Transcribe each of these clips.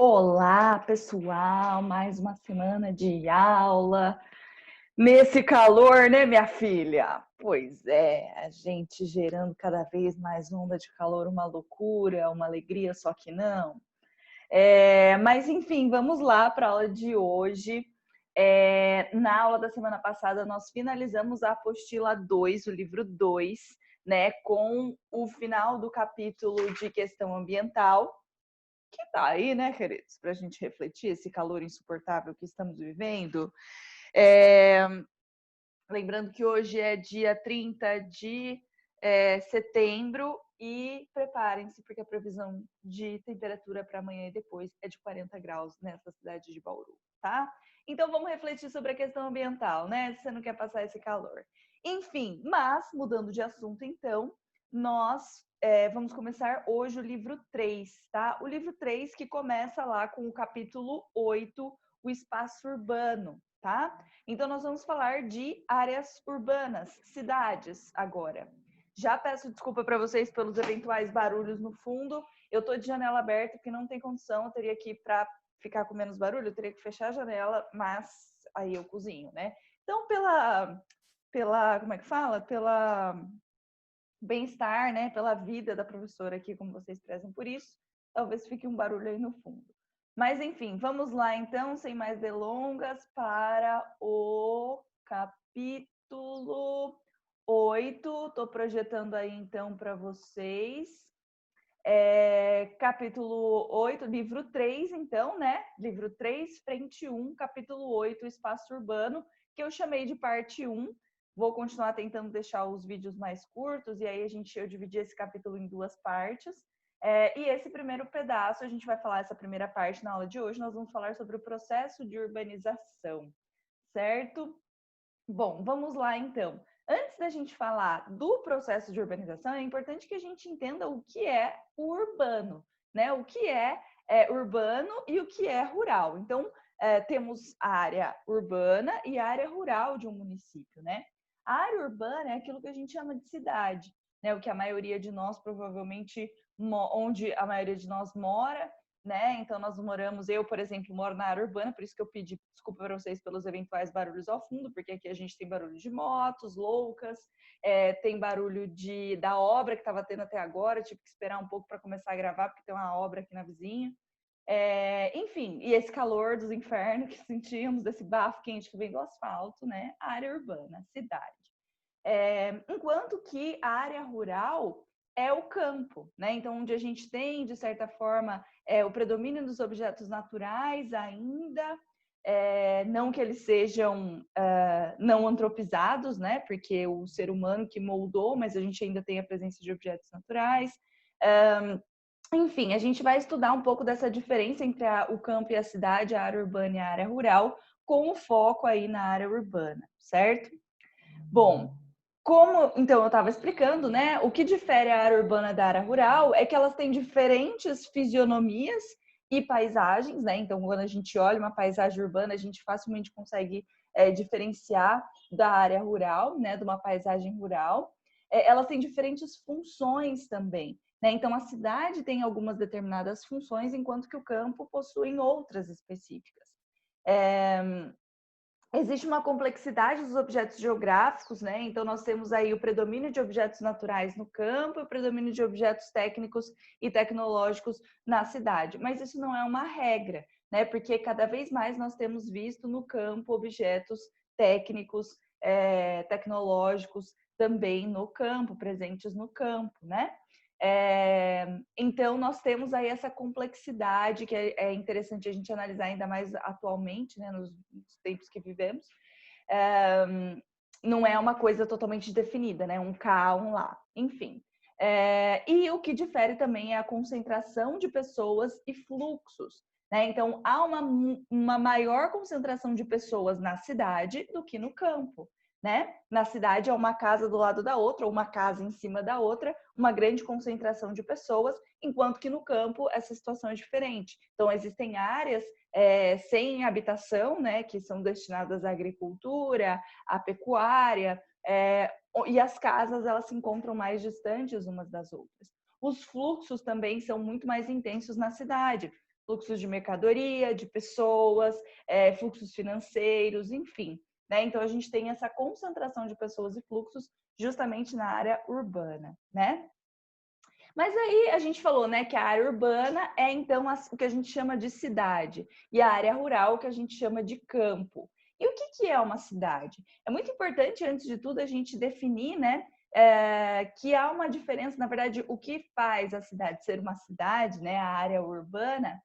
Olá, pessoal! Mais uma semana de aula. Nesse calor, né, minha filha? Pois é, a gente gerando cada vez mais onda de calor, uma loucura, uma alegria, só que não. Mas, enfim, vamos lá para a aula de hoje. Na aula da semana passada, nós finalizamos a apostila 2, o livro 2, né, com o final do capítulo de questão ambiental. Que tá aí, né, queridos, para a gente refletir esse calor insuportável que estamos vivendo. Lembrando que hoje é dia 30 de setembro e preparem-se, porque a previsão de temperatura para amanhã e depois é de 40 graus nessa cidade de Bauru, tá? Então vamos refletir sobre a questão ambiental, né? Se você não quer passar esse calor. Enfim, mas mudando de assunto, então, nós vamos começar hoje o livro 3, tá? O livro 3 que começa lá com o capítulo 8, o espaço urbano, tá? Então, nós vamos falar de áreas urbanas, cidades agora. Já peço desculpa para vocês pelos eventuais barulhos no fundo. Eu estou de janela aberta porque não tem condição. Eu teria que, para ficar com menos barulho, eu teria que fechar a janela, mas aí eu cozinho, né? Então, como é que fala? Pela bem-estar, né? Pela vida da professora aqui, como vocês prezam por isso, talvez fique um barulho aí no fundo. Mas, enfim, vamos lá, então, sem mais delongas, para o capítulo 8. Estou projetando aí, então, para vocês. Capítulo 8, livro 3, então, né? Livro 3, frente 1, capítulo 8, espaço urbano, que eu chamei de parte 1. Vou continuar tentando deixar os vídeos mais curtos, e aí eu dividi esse capítulo em duas partes. E esse primeiro pedaço, a gente vai falar essa primeira parte na aula de hoje, nós vamos falar sobre o processo de urbanização, certo? Bom, vamos lá então. Antes da gente falar do processo de urbanização, é importante que a gente entenda o que é o urbano, né? O que é urbano e o que é rural. Então, temos a área urbana e a área rural de um município, né? A área urbana é aquilo que a gente chama de cidade, né? O que a maioria de nós provavelmente, onde a maioria de nós mora, né? Então nós moramos, eu, por exemplo, moro na área urbana, por isso que eu pedi desculpa para vocês pelos eventuais barulhos ao fundo, porque aqui a gente tem barulho de motos loucas, tem barulho da obra que estava tendo até agora, tive que esperar um pouco para começar a gravar, porque tem uma obra aqui na vizinha. Enfim, e esse calor dos infernos que sentimos, desse bafo quente que vem do asfalto, né? Área urbana, cidade. Enquanto que a área rural é o campo, né? Então, onde a gente tem, de certa forma, o predomínio dos objetos naturais ainda, não que eles sejam não antropizados, né? Porque o ser humano que moldou, mas a gente ainda tem a presença de objetos naturais. Enfim, a gente vai estudar um pouco dessa diferença entre o campo e a cidade, a área urbana e a área rural, com o foco aí na área urbana, certo? Bom, então eu estava explicando, né? O que difere a área urbana da área rural é que elas têm diferentes fisionomias e paisagens, né? Então, quando a gente olha uma paisagem urbana, a gente facilmente consegue diferenciar da área rural, né? De uma paisagem rural. Elas têm diferentes funções também, né? Então, a cidade tem algumas determinadas funções, enquanto que o campo possui outras específicas. Existe uma complexidade dos objetos geográficos, né? Então, nós temos aí o predomínio de objetos naturais no campo e o predomínio de objetos técnicos e tecnológicos na cidade. Mas isso não é uma regra, né? Porque cada vez mais nós temos visto no campo objetos técnicos, tecnológicos também no campo, presentes no campo, né? Então, nós temos aí essa complexidade que é interessante a gente analisar ainda mais atualmente, né, nos tempos que vivemos. Não é uma coisa totalmente definida, né? Um cá, um lá, enfim. E o que difere também é a concentração de pessoas e fluxos, né? Então, há uma maior concentração de pessoas na cidade do que no campo. Né? Na cidade é uma casa do lado da outra, ou uma casa em cima da outra, uma grande concentração de pessoas, enquanto que no campo essa situação é diferente. Então, existem áreas sem habitação, né, que são destinadas à agricultura, à pecuária, e as casas elas se encontram mais distantes umas das outras. Os fluxos também são muito mais intensos na cidade. fluxos de mercadoria, de pessoas, fluxos financeiros, enfim. Né? Então, a gente tem essa concentração de pessoas e fluxos justamente na área urbana, né? Mas aí a gente falou, né, que a área urbana é então o que a gente chama de cidade e a área rural o que a gente chama de campo. E o que é uma cidade? É muito importante, antes de tudo, a gente definir, né, que há uma diferença, na verdade, o que faz a cidade ser uma cidade, né, a área urbana,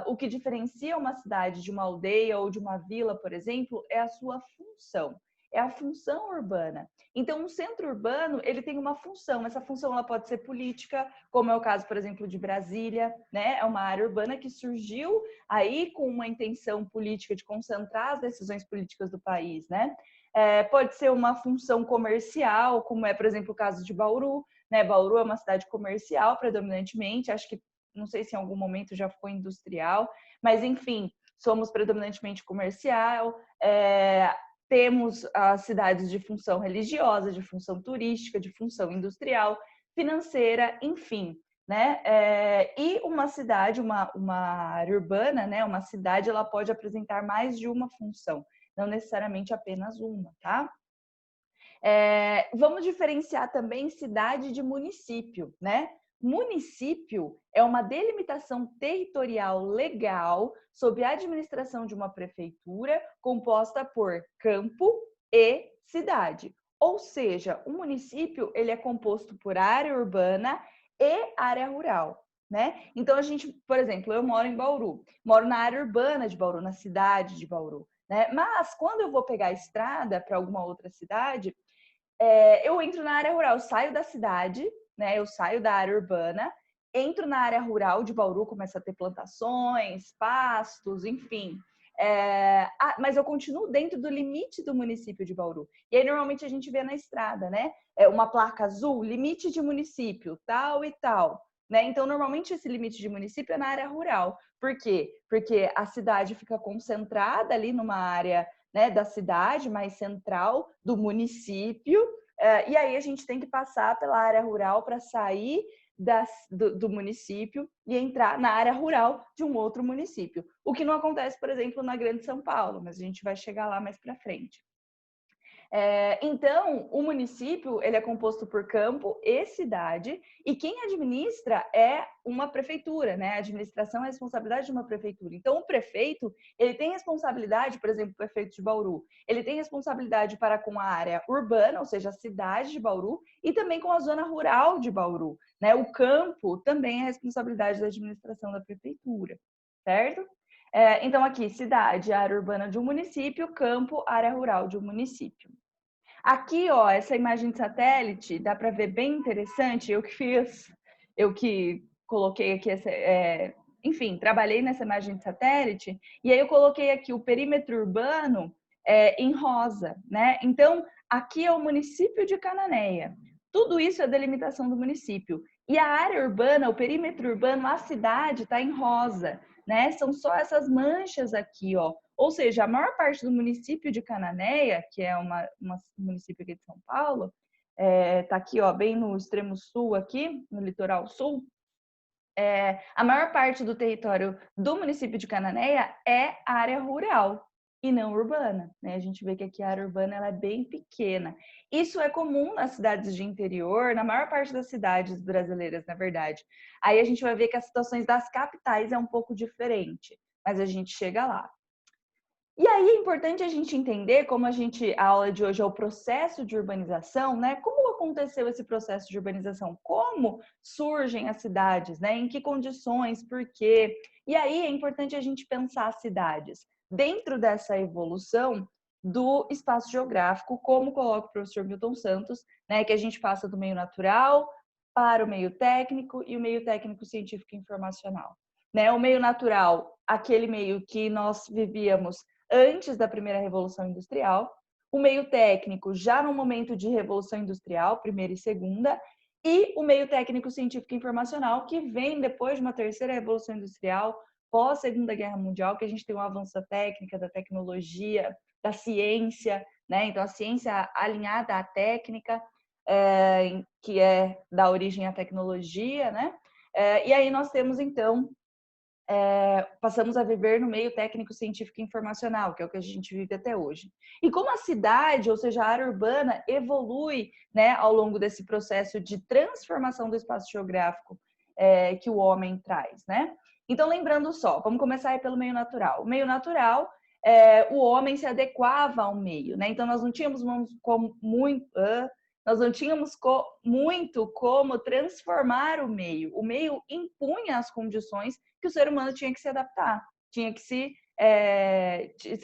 o que diferencia uma cidade de uma aldeia ou de uma vila, por exemplo, é a sua função. É a função urbana. Então, um centro urbano, ele tem uma função. Essa função ela pode ser política, como é o caso, por exemplo, de Brasília, né? É uma área urbana que surgiu aí com uma intenção política de concentrar as decisões políticas do país, né? Pode ser uma função comercial, como é, por exemplo, o caso de Bauru, né? Bauru é uma cidade comercial predominantemente, acho que não sei se em algum momento já foi industrial, mas enfim, somos predominantemente comercial. Temos as cidades de função religiosa, de função turística, de função industrial, financeira, enfim. Né? E uma cidade, uma área urbana, né? Uma cidade, ela pode apresentar mais de uma função, não necessariamente apenas uma, tá? Vamos diferenciar também cidade de município, né? Município é uma delimitação territorial legal sob a administração de uma prefeitura composta por campo e cidade. Ou seja, o município ele é composto por área urbana e área rural, né? Então a gente, por exemplo, eu moro em Bauru, moro na área urbana de Bauru, na cidade de Bauru, né? Mas quando eu vou pegar a estrada para alguma outra cidade, eu entro na área rural, eu saio da cidade, né? Eu saio da área urbana, entro na área rural de Bauru, começa a ter plantações, pastos, enfim. Mas eu continuo dentro do limite do município de Bauru. E aí, normalmente, a gente vê na estrada, né? Uma placa azul, limite de município, tal e tal. Né? Então, normalmente, esse limite de município é na área rural. Por quê? Porque a cidade fica concentrada ali numa área, né, da cidade mais central do município, e aí a gente tem que passar pela área rural para sair do município e entrar na área rural de um outro município. O que não acontece, por exemplo, na Grande São Paulo, mas a gente vai chegar lá mais para frente. Então, o município ele é composto por campo e cidade, e quem administra é uma prefeitura, né? A administração é a responsabilidade de uma prefeitura. Então, o prefeito ele tem responsabilidade, por exemplo, o prefeito de Bauru, ele tem responsabilidade para com a área urbana, ou seja, a cidade de Bauru, e também com a zona rural de Bauru, né? O campo também é responsabilidade da administração da prefeitura, certo? Então, aqui, cidade, área urbana de um município, campo, área rural de um município. Aqui, ó, essa imagem de satélite, dá para ver bem interessante. Eu que coloquei aqui, enfim, trabalhei nessa imagem de satélite, e aí eu coloquei aqui o perímetro urbano em rosa, né? Então, aqui é o município de Cananéia. Tudo isso é a delimitação do município. E a área urbana, o perímetro urbano, a cidade está em rosa, né? São só essas manchas aqui, ó. Ou seja, a maior parte do município de Cananéia, que é um município aqui de São Paulo, tá aqui, ó, bem no extremo sul aqui, no litoral sul, a maior parte do território do município de Cananéia é área rural e não urbana, né? A gente vê que aqui a área urbana ela é bem pequena. Isso é comum nas cidades de interior, na maior parte das cidades brasileiras, na verdade. Aí a gente vai ver que as situações das capitais é um pouco diferente, mas a gente chega lá. E aí é importante a gente entender, como a aula de hoje é o processo de urbanização, né? Como aconteceu esse processo de urbanização? Como surgem as cidades, né? Em que condições, por quê? E aí é importante a gente pensar as cidades dentro dessa evolução do espaço geográfico, como coloca o professor Milton Santos, né? Que a gente passa do meio natural para o meio técnico e o meio técnico científico e informacional. Né? O meio natural, aquele meio que nós vivíamos antes da primeira Revolução Industrial, o meio técnico já no momento de Revolução Industrial, primeira e segunda, e o meio técnico científico e informacional, que vem depois de uma terceira Revolução Industrial, pós-Segunda Guerra Mundial, que a gente tem um avanço da técnica, da tecnologia, da ciência, né? Então, a ciência alinhada à técnica, que é da origem à tecnologia, né? E aí nós temos, então, passamos a viver no meio técnico, científico e informacional, que é o que a gente vive até hoje. E como a cidade, ou seja, a área urbana, evolui, né, ao longo desse processo de transformação do espaço geográfico que o homem traz, né? Então, lembrando só, vamos começar aí pelo meio natural. O meio natural, o homem se adequava ao meio, né? Então, nós não tínhamos muito como transformar o meio. O meio impunha as condições que o ser humano tinha que se adaptar, tinha que se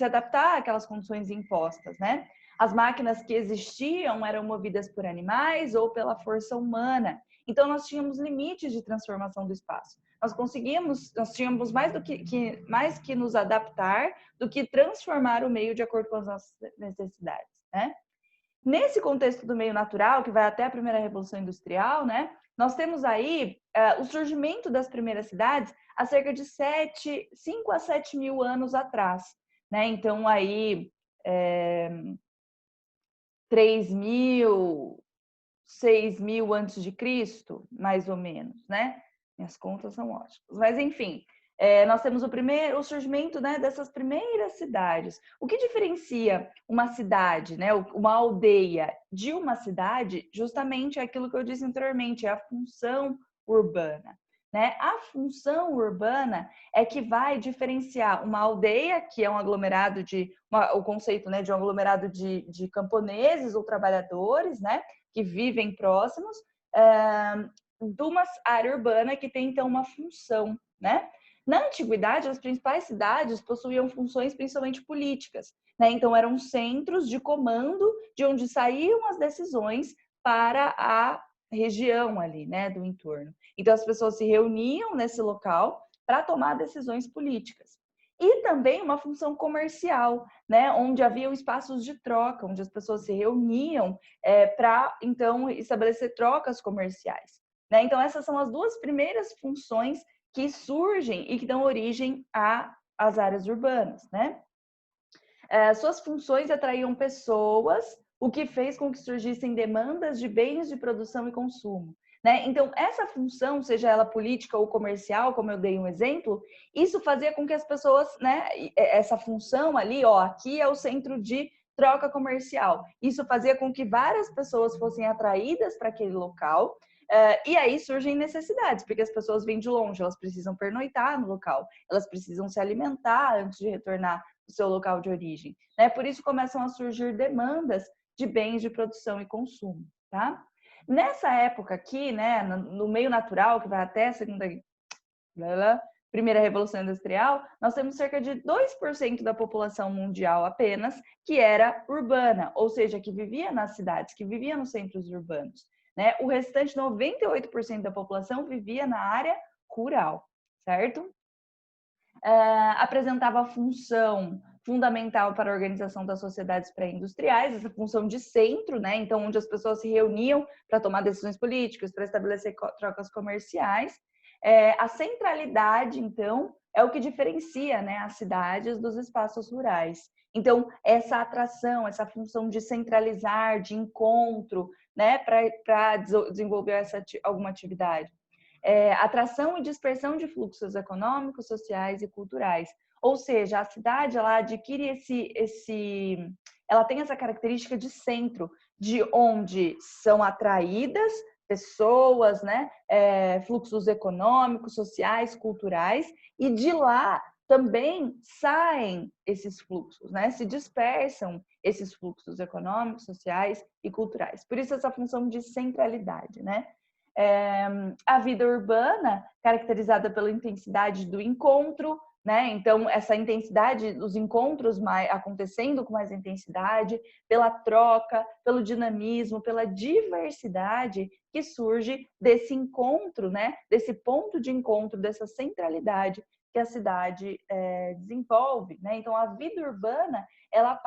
adaptar àquelas condições impostas, né? As máquinas que existiam eram movidas por animais ou pela força humana. Então, nós tínhamos limites de transformação do espaço. Nós tínhamos mais que nos adaptar do que transformar o meio de acordo com as nossas necessidades, né? Nesse contexto do meio natural, que vai até a primeira Revolução Industrial, né? Nós temos aí o surgimento das primeiras cidades há cerca de 5 a 7 mil anos atrás, né? Então, aí, 3.000, 6.000 antes de Cristo, mais ou menos, né? Minhas contas são ótimas. Mas, enfim, nós temos o surgimento, né, dessas primeiras cidades. O que diferencia uma cidade, né, uma aldeia de uma cidade, justamente é aquilo que eu disse anteriormente, é a função urbana. Né? A função urbana é que vai diferenciar uma aldeia, que é um aglomerado o conceito, né, de um aglomerado de camponeses ou trabalhadores, né, que vivem próximos, de uma área urbana que tem, então, uma função, né? Na antiguidade, as principais cidades possuíam funções principalmente políticas, né? Então, eram centros de comando de onde saíam as decisões para a região ali, né, do entorno. Então, as pessoas se reuniam nesse local para tomar decisões políticas. E também uma função comercial, né, onde havia espaços de troca, onde as pessoas se reuniam para, então, estabelecer trocas comerciais. Né? Então, essas são as duas primeiras funções que surgem e que dão origem às áreas urbanas. Né? Suas funções atraíam pessoas, o que fez com que surgissem demandas de bens de produção e consumo. Né? Então, essa função, seja ela política ou comercial, como eu dei um exemplo, isso fazia com que as pessoas, né, essa função ali, ó, aqui é o centro de troca comercial. Isso fazia com que várias pessoas fossem atraídas para aquele local. E aí surgem necessidades, porque as pessoas vêm de longe, elas precisam pernoitar no local, elas precisam se alimentar antes de retornar ao seu local de origem. Né? Por isso começam a surgir demandas de bens de produção e consumo. Tá? Nessa época aqui, né, no meio natural, que vai até a primeira Revolução Industrial, nós temos cerca de 2% da população mundial apenas que era urbana, ou seja, que vivia nas cidades, que vivia nos centros urbanos. Né? O restante, 98% da população, vivia na área rural, certo? Apresentava função fundamental para a organização das sociedades pré-industriais, essa função de centro, né? Então, onde as pessoas se reuniam para tomar decisões políticas, para estabelecer trocas comerciais. A centralidade, então, é o que diferencia, né, as cidades dos espaços rurais. Então, essa atração, essa função de centralizar, de encontro, né, para desenvolver alguma atividade. Atração e dispersão de fluxos econômicos, sociais e culturais. Ou seja, a cidade ela adquire ela tem essa característica de centro, de onde são atraídas pessoas, né, fluxos econômicos, sociais, culturais, e de lá também saem esses fluxos, né, se dispersam esses fluxos econômicos, sociais e culturais. Por isso essa função de centralidade, né? A vida urbana, caracterizada pela intensidade do encontro, né? Então, essa intensidade dos encontros acontecendo com mais intensidade, pela troca, pelo dinamismo, pela diversidade que surge desse encontro, né? Desse ponto de encontro, dessa centralidade que a cidade desenvolve, né? Então, a vida urbana, ela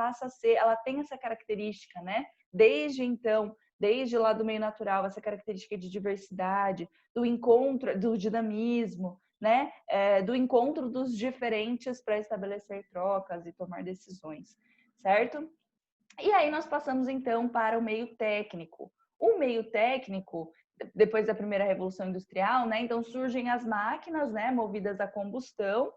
tem essa característica, né? Desde lá do meio natural, essa característica de diversidade, do encontro, do dinamismo, né? Do encontro dos diferentes para estabelecer trocas e tomar decisões, certo? E aí nós passamos então para o meio técnico. O meio técnico depois da primeira revolução industrial, né? Então surgem as máquinas, né, movidas a combustão,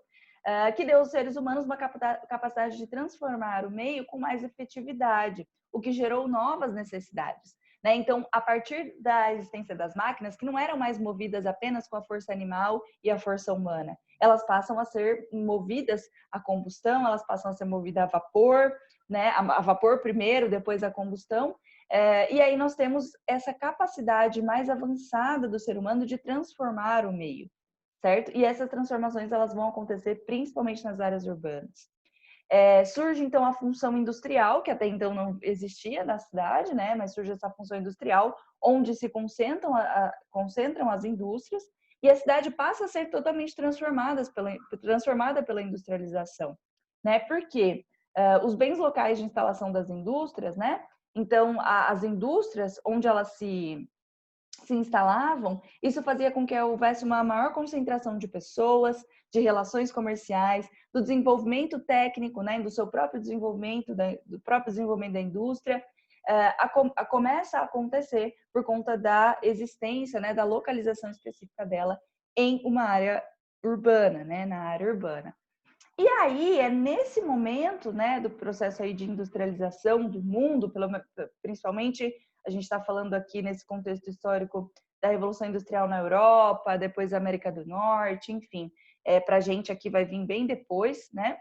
que deu aos seres humanos uma capacidade de transformar o meio com mais efetividade, o que gerou novas necessidades. Né? Então, a partir da existência das máquinas, que não eram mais movidas apenas com a força animal e a força humana, elas passam a ser movidas a combustão, elas passam a ser movidas a vapor, né? A vapor primeiro, depois a combustão. E aí nós temos essa capacidade mais avançada do ser humano de transformar o meio, certo? E essas transformações elas vão acontecer principalmente nas áreas urbanas. Surge então a função industrial, que até então não existia na cidade, né? Mas surge essa função industrial, onde se concentram as indústrias, e a cidade passa a ser totalmente transformada pela industrialização, né? Porque os bens locais de instalação das indústrias, né? Então, as indústrias onde elas se instalavam, isso fazia com que houvesse uma maior concentração de pessoas, de relações comerciais, do desenvolvimento técnico, né, do seu próprio desenvolvimento, do próprio desenvolvimento da indústria, começa a acontecer por conta da existência, né, da localização específica dela em uma área urbana, né, na área urbana. E aí, é nesse momento, né, do processo aí de industrialização do mundo, principalmente a gente está falando aqui nesse contexto histórico da Revolução Industrial na Europa, depois a América do Norte, enfim, para a gente aqui vai vir bem depois, né?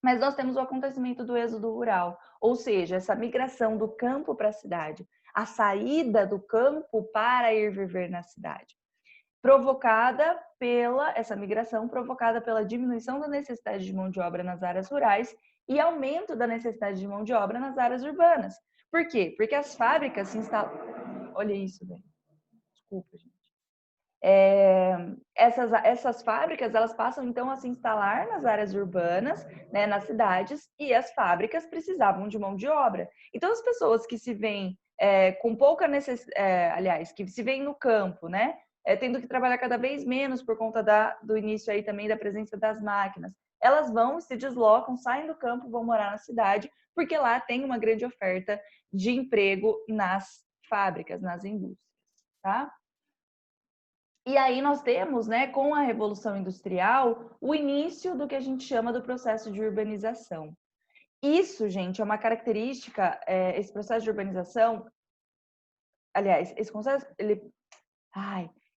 Mas nós temos o acontecimento do êxodo rural, ou seja, essa migração do campo para a cidade, a saída do campo para ir viver na cidade, essa migração provocada pela diminuição da necessidade de mão de obra nas áreas rurais e aumento da necessidade de mão de obra nas áreas urbanas. Por quê? Porque as fábricas se instalam... Olha isso, velho. Desculpa, gente. Essas fábricas, elas passam então a se instalar nas áreas urbanas, né, nas cidades, e as fábricas precisavam de mão de obra. Então, as pessoas que se veem com pouca necessidade, que se veem no campo, né, tendo que trabalhar cada vez menos por conta do início aí também da presença das máquinas, elas vão, se deslocam, saem do campo, vão morar na cidade, porque lá tem uma grande oferta de emprego nas fábricas, nas indústrias, tá? E aí nós temos, né, com a Revolução Industrial, o início do que a gente chama do processo de urbanização. Isso, gente, é uma característica, esse processo de urbanização, aliás,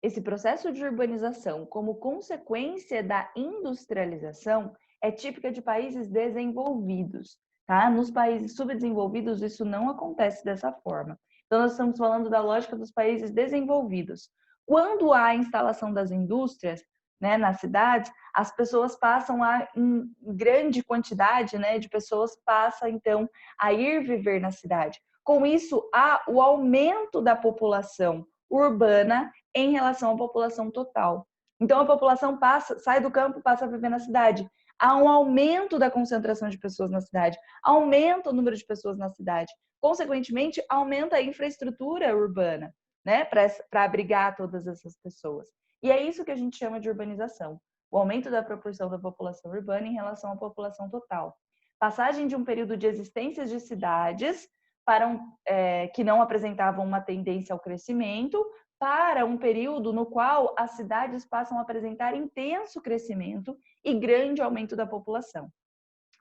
esse processo de urbanização, como consequência da industrialização, é típica de países desenvolvidos, tá? Nos países subdesenvolvidos, isso não acontece dessa forma. Então, nós estamos falando da lógica dos países desenvolvidos. Quando há a instalação das indústrias, né, nas cidades, as pessoas passam em grande quantidade, né, de pessoas passa, então, a ir viver na cidade. Com isso, há o aumento da população urbana em relação à população total. Então, a população sai do campo, passa a viver na cidade. Há um aumento da concentração de pessoas na cidade, aumenta o número de pessoas na cidade. Consequentemente, aumenta a infraestrutura urbana, né, para abrigar todas essas pessoas. E é isso que a gente chama de urbanização, o aumento da proporção da população urbana em relação à população total. Passagem de um período de existências de cidades que não apresentavam uma tendência ao crescimento, para um período no qual as cidades passam a apresentar intenso crescimento e grande aumento da população.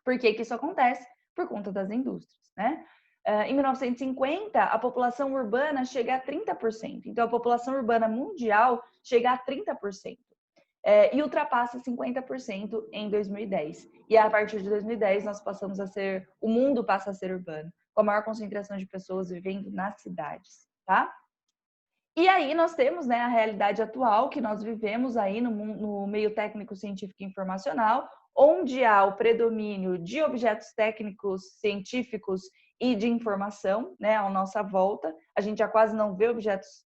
Por que isso acontece? Por conta das indústrias, né? Em 1950, a população urbana chega a 30%. Então, a população urbana mundial chega a 30%. E ultrapassa 50% em 2010. E a partir de 2010, o mundo passa a ser urbano, com a maior concentração de pessoas vivendo nas cidades, tá? E aí nós temos, né, a realidade atual que nós vivemos aí no meio técnico, científico e informacional, onde há o predomínio de objetos técnicos, científicos e de informação, né, à nossa volta. A gente já quase não vê objetos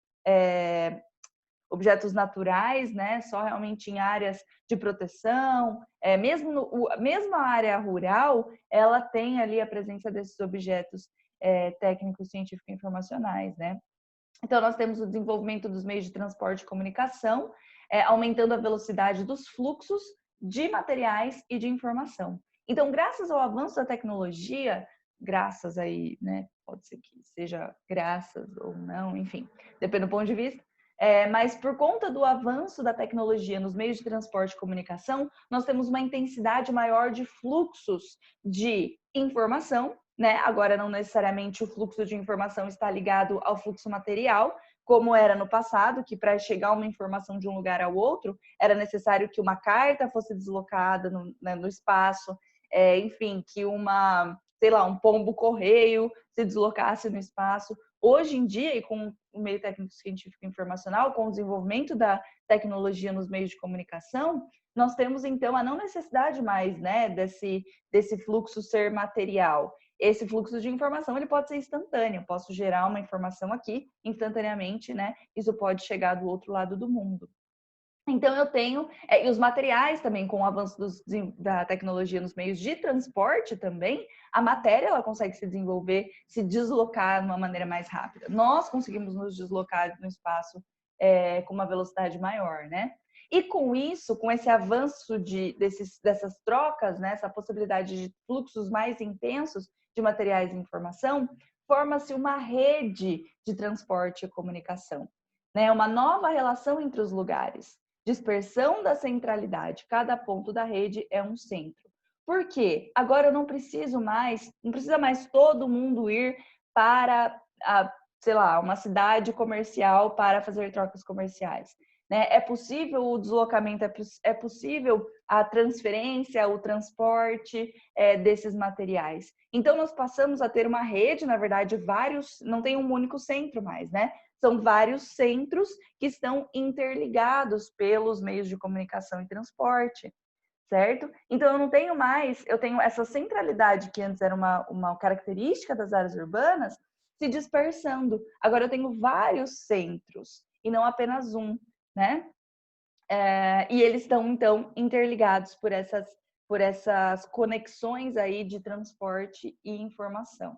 naturais, né, só realmente em áreas de proteção. Mesmo a área rural, ela tem ali a presença desses objetos técnicos, científicos e informacionais, né? Então, nós temos o desenvolvimento dos meios de transporte e comunicação, aumentando a velocidade dos fluxos de materiais e de informação. Então, graças ao avanço da tecnologia, graças aí, né, pode ser que seja graças ou não, enfim, depende do ponto de vista, Mas por conta do avanço da tecnologia nos meios de transporte e comunicação, nós temos uma intensidade maior de fluxos de informação, né? Agora, não necessariamente o fluxo de informação está ligado ao fluxo material, como era no passado, que para chegar uma informação de um lugar ao outro, era necessário que uma carta fosse deslocada no espaço, enfim, que sei lá, um pombo correio se deslocasse no espaço. Hoje em dia, e com o meio técnico científico e informacional, com o desenvolvimento da tecnologia nos meios de comunicação, nós temos então a não necessidade mais, né, desse fluxo ser material. Esse fluxo de informação ele pode ser instantâneo. Eu posso gerar uma informação aqui instantaneamente, né? Isso pode chegar do outro lado do mundo. Então eu tenho, e os materiais também, com o avanço da tecnologia nos meios de transporte também, a matéria ela consegue se desenvolver, se deslocar de uma maneira mais rápida. Nós conseguimos nos deslocar no espaço com uma velocidade maior, né? E com isso, com esse avanço dessas trocas, né, essa possibilidade de fluxos mais intensos de materiais e informação, forma-se uma rede de transporte e comunicação, né? Uma nova relação entre os lugares. Dispersão da centralidade. Cada ponto da rede é um centro. Por quê? Agora eu não precisa mais todo mundo ir para, sei lá, uma cidade comercial para fazer trocas comerciais. Né? É possível o deslocamento, é possível a transferência, o transporte desses materiais. Então, nós passamos a ter uma rede, na verdade, não tem um único centro mais, né? São vários centros que estão interligados pelos meios de comunicação e transporte, certo? Então, eu tenho essa centralidade que antes era uma característica das áreas urbanas, se dispersando. Agora eu tenho vários centros e não apenas um, né? E eles estão, então, interligados por essas conexões aí de transporte e informação.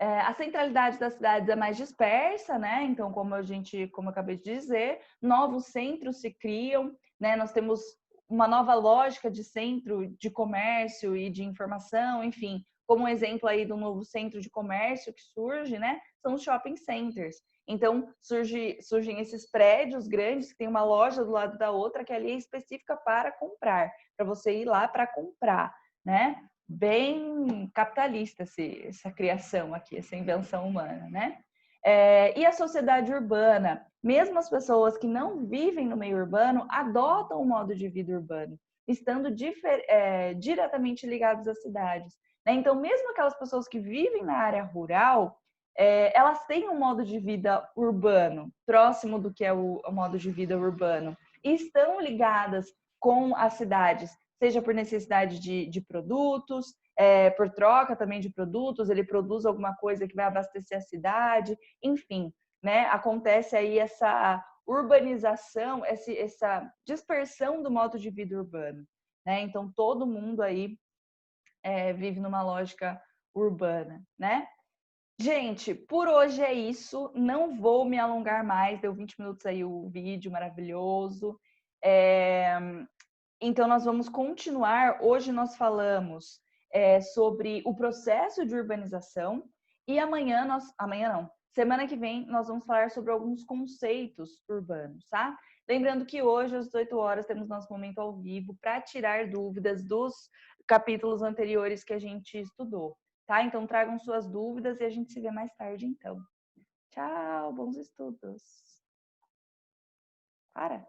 A centralidade das cidades é mais dispersa, né? Então, como eu acabei de dizer, novos centros se criam, né? Nós temos uma nova lógica de centro de comércio e de informação, enfim, como um exemplo aí do novo centro de comércio que surge, né? São os shopping centers. Então, surgem esses prédios grandes que tem uma loja do lado da outra que ali é específica para comprar, para você ir lá para comprar, né? Bem capitalista essa criação aqui, essa invenção humana, né? E a sociedade urbana, mesmo as pessoas que não vivem no meio urbano, adotam um modo de vida urbano, estando diretamente ligados às cidades. Né? Então, mesmo aquelas pessoas que vivem na área rural, elas têm um modo de vida urbano, próximo do que é o modo de vida urbano, e estão ligadas com as cidades, seja por necessidade de produtos, por troca também de produtos, ele produz alguma coisa que vai abastecer a cidade, enfim, né? Acontece aí essa urbanização, essa dispersão do modo de vida urbano, né? Então todo mundo aí vive numa lógica urbana, né? Gente, por hoje é isso. Não vou me alongar mais. Deu 20 minutos aí o vídeo maravilhoso. Então, nós vamos continuar. Hoje nós falamos sobre o processo de urbanização e amanhã não, semana que vem nós vamos falar sobre alguns conceitos urbanos, tá? Lembrando que hoje às 18 horas temos nosso momento ao vivo para tirar dúvidas dos capítulos anteriores que a gente estudou, tá? Então tragam suas dúvidas e a gente se vê mais tarde então. Tchau, bons estudos. Para.